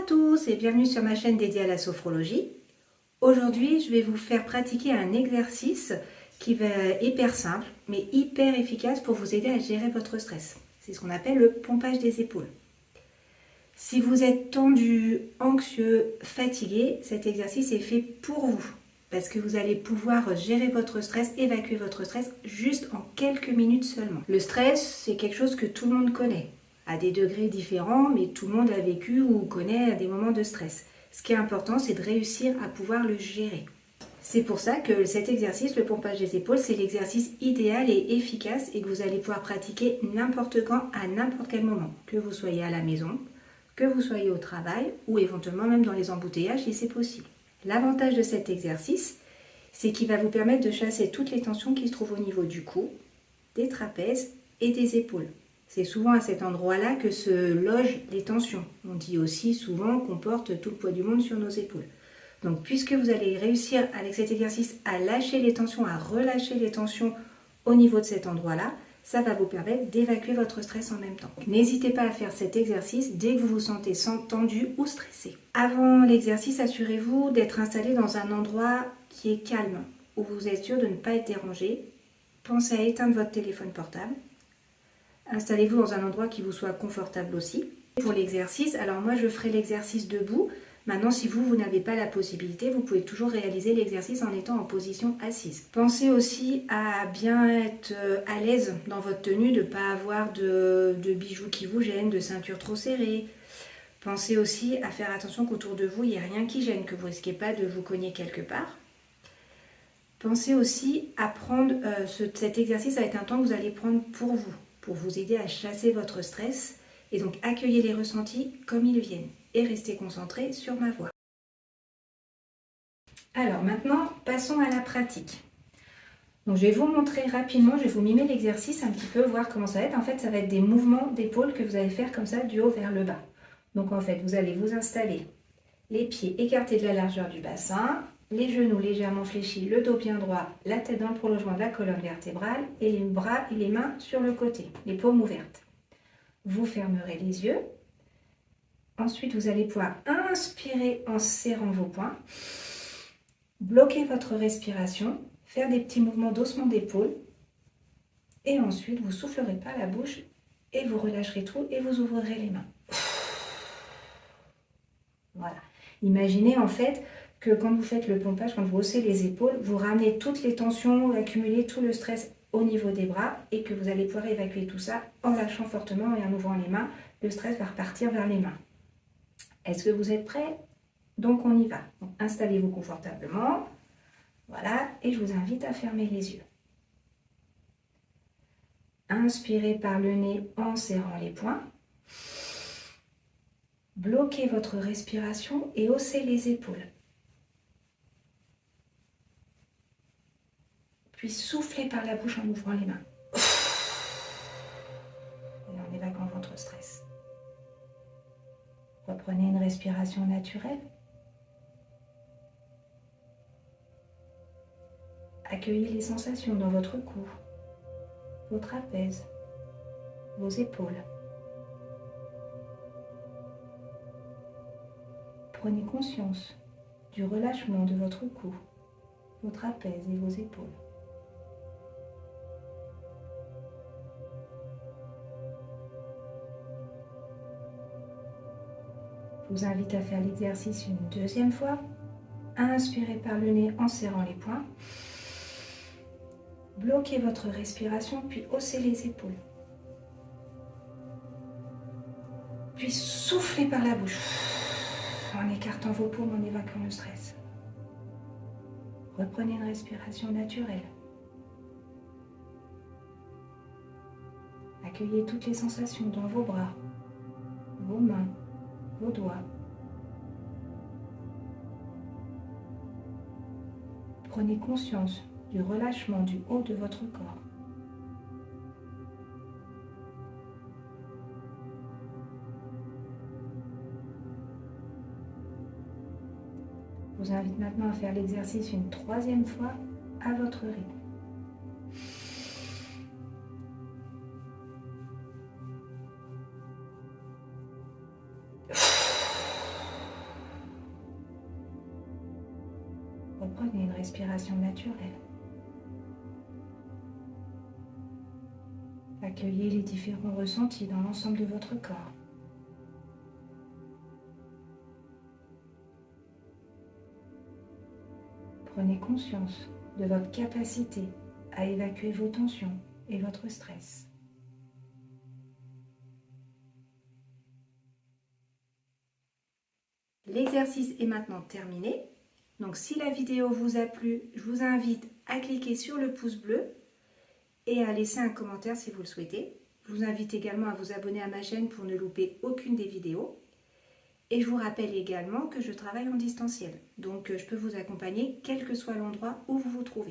tous et bienvenue sur ma chaîne dédiée à la sophrologie. Aujourd'hui, je vais vous faire pratiquer un exercice qui va être hyper simple mais hyper efficace pour vous aider à gérer votre stress. C'est ce qu'on appelle le pompage des épaules. Si vous êtes tendu, anxieux, fatigué, cet exercice est fait pour vous parce que vous allez pouvoir gérer votre stress, évacuer votre stress juste en quelques minutes seulement. Le stress, c'est quelque chose que tout le monde connaît, à des degrés différents, mais tout le monde a vécu ou connaît des moments de stress. Ce qui est important, c'est de réussir à pouvoir le gérer. C'est pour ça que cet exercice, le pompage des épaules, c'est l'exercice idéal et efficace et que vous allez pouvoir pratiquer n'importe quand, à n'importe quel moment, que vous soyez à la maison, que vous soyez au travail ou éventuellement même dans les embouteillages si c'est possible. L'avantage de cet exercice, c'est qu'il va vous permettre de chasser toutes les tensions qui se trouvent au niveau du cou, des trapèzes et des épaules. C'est souvent à cet endroit-là que se logent les tensions. On dit aussi souvent qu'on porte tout le poids du monde sur nos épaules. Donc puisque vous allez réussir avec cet exercice à lâcher les tensions, à relâcher les tensions au niveau de cet endroit-là, ça va vous permettre d'évacuer votre stress en même temps. N'hésitez pas à faire cet exercice dès que vous vous sentez tendu ou stressé. Avant l'exercice, assurez-vous d'être installé dans un endroit qui est calme, où vous êtes sûr de ne pas être dérangé. Pensez à éteindre votre téléphone portable. Installez-vous dans un endroit qui vous soit confortable aussi. Pour l'exercice, alors moi je ferai l'exercice debout. Maintenant, si vous n'avez pas la possibilité, vous pouvez toujours réaliser l'exercice en étant en position assise. Pensez aussi à bien être à l'aise dans votre tenue, de ne pas avoir de bijoux qui vous gênent, de ceinture trop serrée. Pensez aussi à faire attention qu'autour de vous, il n'y ait rien qui gêne, que vous ne risquez pas de vous cogner quelque part. Pensez aussi à prendre cet exercice, ça va être un temps que vous allez prendre pour vous aider à chasser votre stress. Et donc accueillez les ressentis comme ils viennent et restez concentré sur ma voix. Alors maintenant, passons à la pratique. Donc je vais vous montrer rapidement, je vais vous mimer l'exercice un petit peu, voir comment ça va être. En fait, ça va être des mouvements d'épaule que vous allez faire comme ça, du haut vers le bas. Donc en fait, vous allez vous installer, les pieds écartés de la largeur du bassin, les genoux légèrement fléchis, le dos bien droit, la tête dans le prolongement de la colonne vertébrale et les bras et les mains sur le côté, les paumes ouvertes. Vous fermerez les yeux. Ensuite, vous allez pouvoir inspirer en serrant vos poings, bloquer votre respiration, faire des petits mouvements d'haussement d'épaule et ensuite vous soufflerez par la bouche et vous relâcherez tout et vous ouvrirez les mains. Voilà. Imaginez en fait que quand vous faites le pompage, quand vous haussez les épaules, vous ramenez toutes les tensions, accumulez tout le stress au niveau des bras et que vous allez pouvoir évacuer tout ça en lâchant fortement et en ouvrant les mains. Le stress va repartir vers les mains. Est-ce que vous êtes prêts? Donc on y va. Installez-vous confortablement. Voilà, et je vous invite à fermer les yeux. Inspirez par le nez en serrant les poings. Bloquez votre respiration et haussez les épaules. Puis soufflez par la bouche en ouvrant les mains. Et en évacuant votre stress. Reprenez une respiration naturelle. Accueillez les sensations dans votre cou, vos trapèzes, vos épaules. Prenez conscience du relâchement de votre cou, vos trapèzes et vos épaules. Je vous invite à faire l'exercice une deuxième fois. Inspirez par le nez en serrant les poings. Bloquez votre respiration, puis haussez les épaules. Puis soufflez par la bouche, en écartant vos paumes, en évacuant le stress. Reprenez une respiration naturelle. Accueillez toutes les sensations dans vos bras, vos mains, vos doigts. Prenez conscience du relâchement du haut de votre corps. Je vous invite maintenant à faire l'exercice une troisième fois à votre rythme. Reprenez une respiration naturelle. Accueillez les différents ressentis dans l'ensemble de votre corps. Prenez conscience de votre capacité à évacuer vos tensions et votre stress. L'exercice est maintenant terminé. Donc si la vidéo vous a plu, je vous invite à cliquer sur le pouce bleu et à laisser un commentaire si vous le souhaitez. Je vous invite également à vous abonner à ma chaîne pour ne louper aucune des vidéos. Et je vous rappelle également que je travaille en distanciel. Donc je peux vous accompagner quel que soit l'endroit où vous vous trouvez.